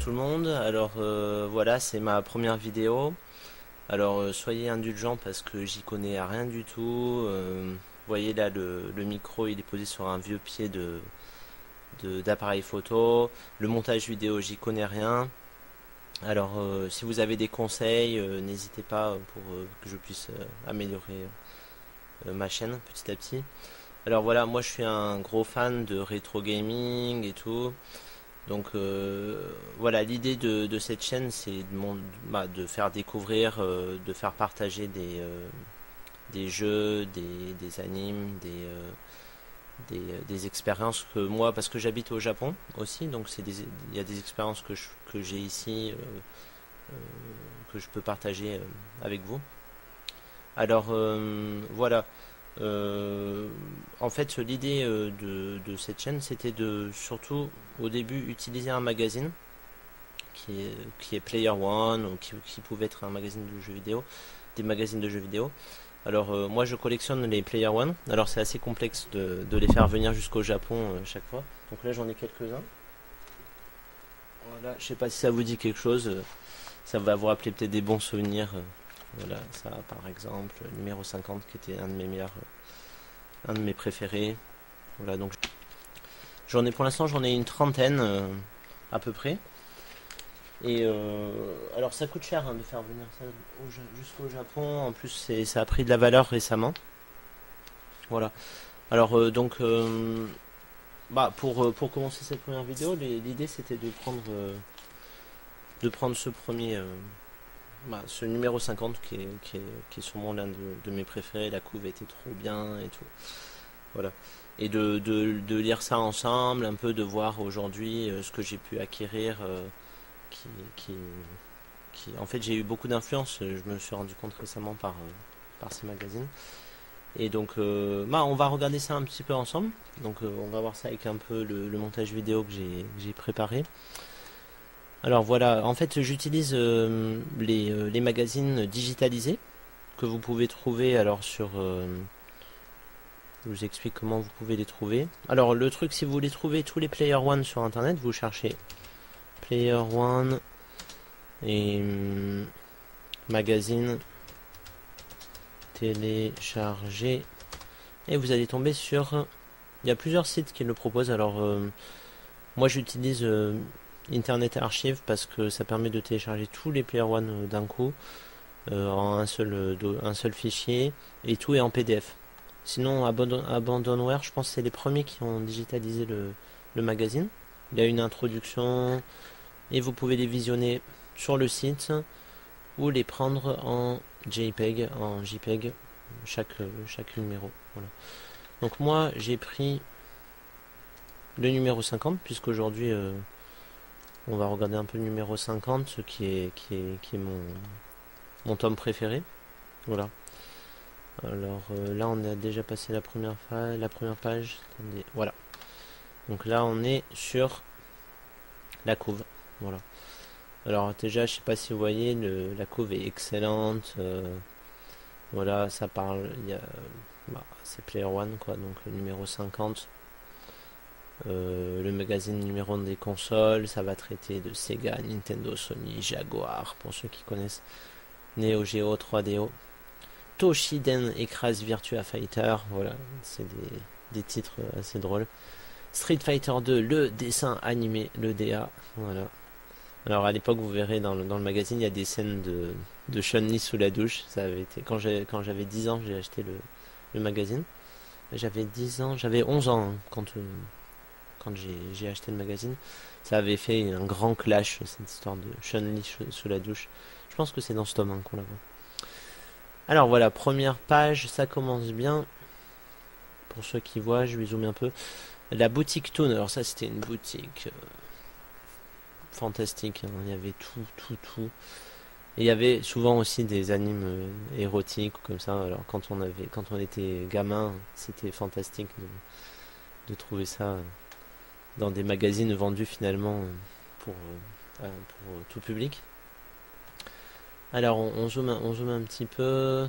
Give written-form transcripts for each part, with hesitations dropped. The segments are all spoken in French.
tout le monde. Alors voilà, c'est ma première vidéo. Alors soyez indulgents parce que j'y connais rien du tout. Vous voyez là le micro il est posé sur un vieux pied d'appareil photo. Le montage vidéo j'y connais rien. Alors si vous avez des conseils, n'hésitez pas pour que je puisse améliorer ma chaîne petit à petit. Alors voilà, moi je suis un gros fan de rétro gaming et tout. Donc voilà, l'idée de cette chaîne, c'est de faire découvrir, de faire partager des jeux, des animes, des expériences que moi, parce que j'habite au Japon aussi, donc il y a des expériences que j'ai ici, que je peux partager avec vous. Alors voilà. Euh, En fait, l'idée de cette chaîne, c'était de surtout au début utiliser un magazine qui est Player One ou qui pouvait être un magazine de jeux vidéo, des magazines de jeux vidéo. Alors moi je collectionne les Player One. Alors c'est assez complexe de les faire venir jusqu'au Japon chaque fois. Donc là j'en ai quelques-uns. Voilà, je sais pas si ça vous dit quelque chose. Ça va vous rappeler peut-être des bons souvenirs. Voilà, ça par exemple, numéro 50 qui était un de mes meilleurs, un de mes préférés. Voilà, donc j'en ai pour l'instant j'en ai une trentaine à peu près. Et alors ça coûte cher de faire venir ça jusqu'au Japon. En plus ça a pris de la valeur récemment. Voilà. Alors pour commencer cette première vidéo, l'idée c'était de prendre ce premier ce numéro 50 qui est sûrement l'un de mes préférés. La couve était trop bien et tout. Voilà. Et de lire ça ensemble, un peu de voir aujourd'hui ce que j'ai pu acquérir qui, qui, en fait j'ai eu beaucoup d'influence, je me suis rendu compte récemment par ces magazines. Et donc on va regarder ça un petit peu ensemble. Donc on va voir ça avec un peu le montage vidéo que j'ai préparé. Alors voilà, en fait j'utilise les magazines digitalisés que vous pouvez trouver alors sur je vous explique comment vous pouvez les trouver. Alors le truc, si vous voulez trouver tous les Player One sur internet, vous cherchez Player One et magazine télécharger et vous allez tomber sur, il y a plusieurs sites qui le proposent. Alors moi j'utilise Internet Archive parce que ça permet de télécharger tous les Player One d'un coup en un seul fichier et tout est en PDF. Sinon Abandonware, je pense que c'est les premiers qui ont digitalisé le magazine. Il y a une introduction et vous pouvez les visionner sur le site ou les prendre en JPEG, chaque numéro. Voilà. Donc moi j'ai pris le numéro 50 puisqu'aujourd'hui on va regarder un peu le numéro 50 qui est mon tome préféré. Voilà. Alors là on a déjà passé la première page. Attendez, voilà. Donc là on est sur la couve. Voilà. Alors déjà je sais pas si vous voyez, la couve est excellente. Voilà, ça parle. C'est Player One quoi, donc le numéro 50. Le magazine numéro 1 des consoles, ça va traiter de Sega, Nintendo, Sony, Jaguar, pour ceux qui connaissent, Neo Geo, 3DO. Toshiden écrase Virtua Fighter, voilà, c'est des titres assez drôles. Street Fighter 2, le dessin animé, le DA, voilà. Alors à l'époque, vous verrez dans le magazine, il y a des scènes de Chun-Li sous la douche. Ça avait été quand j'avais 10 ans, j'ai acheté le magazine. J'avais 10 ans, j'avais 11 ans hein, quand j'ai acheté le magazine. Ça avait fait un grand clash, cette histoire de Chun-Li sous la douche. Je pense que c'est dans ce tome 1 qu'on la voit. Alors voilà, première page, ça commence bien. Pour ceux qui voient, je vais zoomer un peu. La boutique Toon, alors ça c'était une boutique fantastique, hein. Il y avait tout. Et il y avait souvent aussi des animes érotiques ou comme ça. Alors quand on était gamin, c'était fantastique de trouver ça dans des magazines vendus finalement pour tout public. Alors on zoome un petit peu.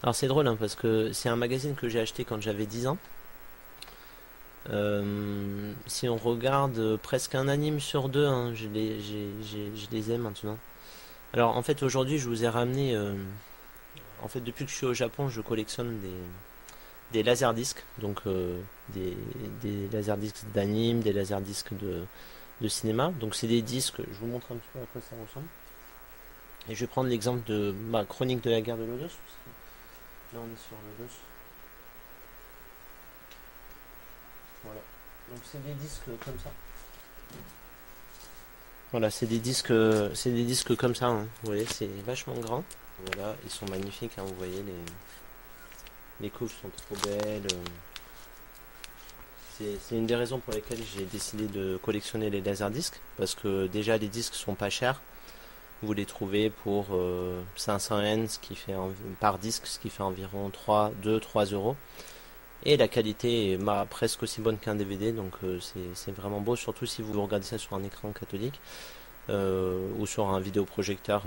Alors c'est drôle hein, parce que c'est un magazine que j'ai acheté quand j'avais 10 ans. Si on regarde presque un anime sur deux, hein, je les ai maintenant. Alors en fait aujourd'hui je vous ai ramené, en fait depuis que je suis au Japon je collectionne des laserdiscs, donc des, des laserdiscs d'anime, des laserdiscs de cinéma. Donc c'est des disques, je vous montre un petit peu à quoi ça ressemble. Et je vais prendre l'exemple de Chronique de la guerre de Lodos. Là on est sur Lodos. Voilà. Donc c'est des disques comme ça. Voilà, c'est des disques comme ça, hein. Vous voyez, c'est vachement grand. Voilà, ils sont magnifiques, hein, vous voyez, les couches sont trop belles. C'est une des raisons pour lesquelles j'ai décidé de collectionner les laserdiscs, parce que déjà les disques sont pas chers. Vous les trouvez pour 500 yens, ce qui fait par disque, ce qui fait environ 3 euros. Et la qualité est presque aussi bonne qu'un DVD, donc c'est vraiment beau, surtout si vous regardez ça sur un écran cathodique ou sur un vidéoprojecteur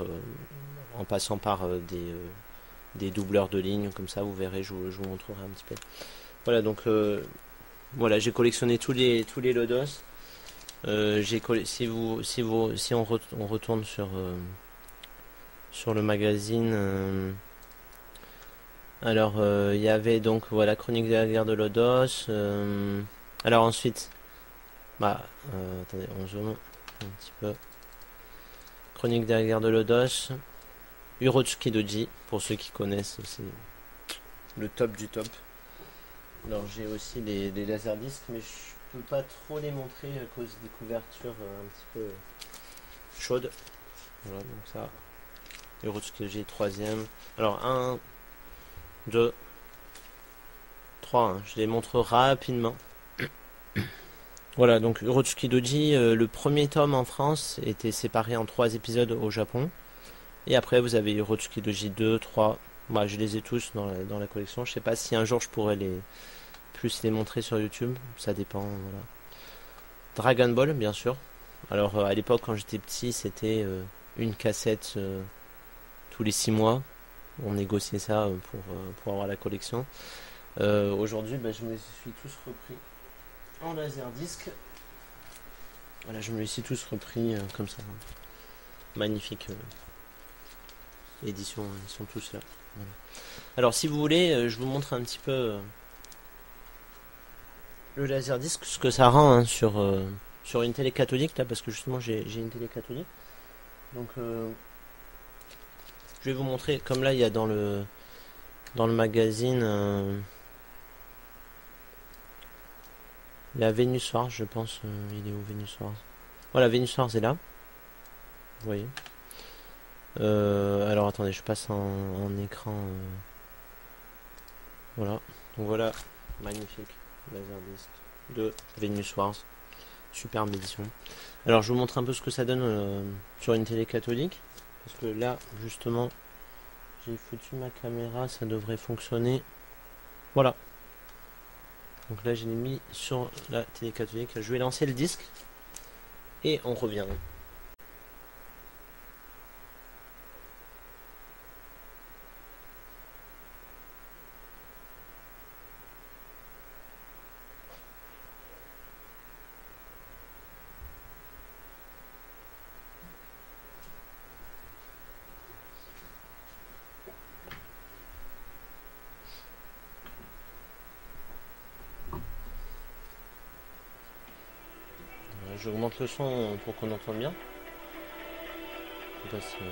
en passant par des doubleurs de lignes, comme ça vous verrez, je vous montrerai un petit peu. Voilà, donc voilà, j'ai collectionné tous les Lodos. Si on retourne sur le magazine, alors il y avait donc voilà Chronique de la guerre de Lodos. Alors ensuite, attendez, on zoome un petit peu. Chronique de la guerre de Lodos, Urotsuki Doji, pour ceux qui connaissent, c'est le top du top. Alors j'ai aussi les laserdiscs, mais je peux pas trop les montrer à cause des couvertures un petit peu chaudes. Voilà, donc ça. Urotsuki Doji, troisième. Alors 1, 2, 3, hein, je les montre rapidement. Voilà, donc Urotsuki Doji, le premier tome en France était séparé en 3 épisodes au Japon. Et après vous avez Urotsuki Doji 2, 3. Moi je les ai tous dans la collection. Je sais pas si un jour je pourrais plus les montrer sur YouTube. Ça dépend, voilà. Dragon Ball, bien sûr. Alors à l'époque quand j'étais petit c'était une cassette tous les 6 mois. On négociait ça pour avoir la collection. Aujourd'hui je me les suis tous repris en laserdisc. Voilà, je me les suis tous repris comme ça. Magnifique édition, ils sont tous là. Voilà. Alors si vous voulez, je vous montre un petit peu le laserdisc, ce que ça rend hein, sur une télé cathodique là, parce que justement j'ai une télé cathodique. Donc je vais vous montrer, comme là il y a dans le magazine il y a Venus Wars, je pense. Il est où Venus Wars? Voilà, Venus Wars est là. Vous voyez. Alors attendez, je passe en écran. Voilà. Donc voilà, magnifique laserdisc de Venus Wars. Superbe édition. Alors je vous montre un peu ce que ça donne sur une télé cathodique. Parce que là, justement, j'ai foutu ma caméra, ça devrait fonctionner. Voilà. Donc là, je l'ai mis sur la télé cathodique. Je vais lancer le disque et on revient. J'augmente le son pour qu'on entende bien. Parce que...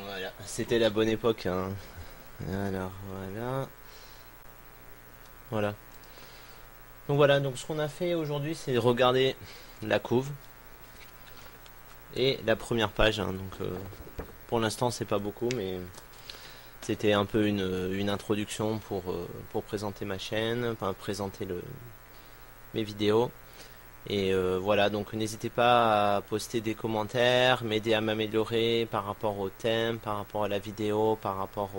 Voilà, c'était la bonne époque, hein. Alors voilà. Voilà. Donc voilà, donc ce qu'on a fait aujourd'hui, c'est regarder la couve et la première page, hein. Donc pour l'instant, c'est pas beaucoup, mais c'était un peu une introduction pour présenter ma chaîne, enfin présenter mes vidéos. Et voilà, donc n'hésitez pas à poster des commentaires, m'aider à m'améliorer par rapport au thème, par rapport à la vidéo, par rapport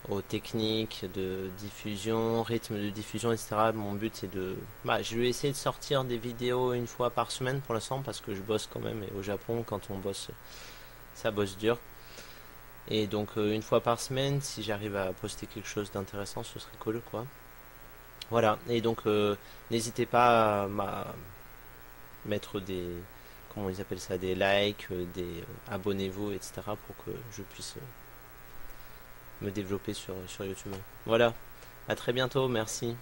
aux techniques de diffusion, rythme de diffusion, etc. Mon but c'est je vais essayer de sortir des vidéos une fois par semaine pour l'instant parce que je bosse quand même et au Japon quand on bosse, ça bosse dur. Et donc une fois par semaine, si j'arrive à poster quelque chose d'intéressant, ce serait cool quoi. Voilà, et donc n'hésitez pas à mettre comment ils appellent ça, des likes, abonnez-vous, etc. pour que je puisse me développer sur YouTube. Voilà, à très bientôt, merci.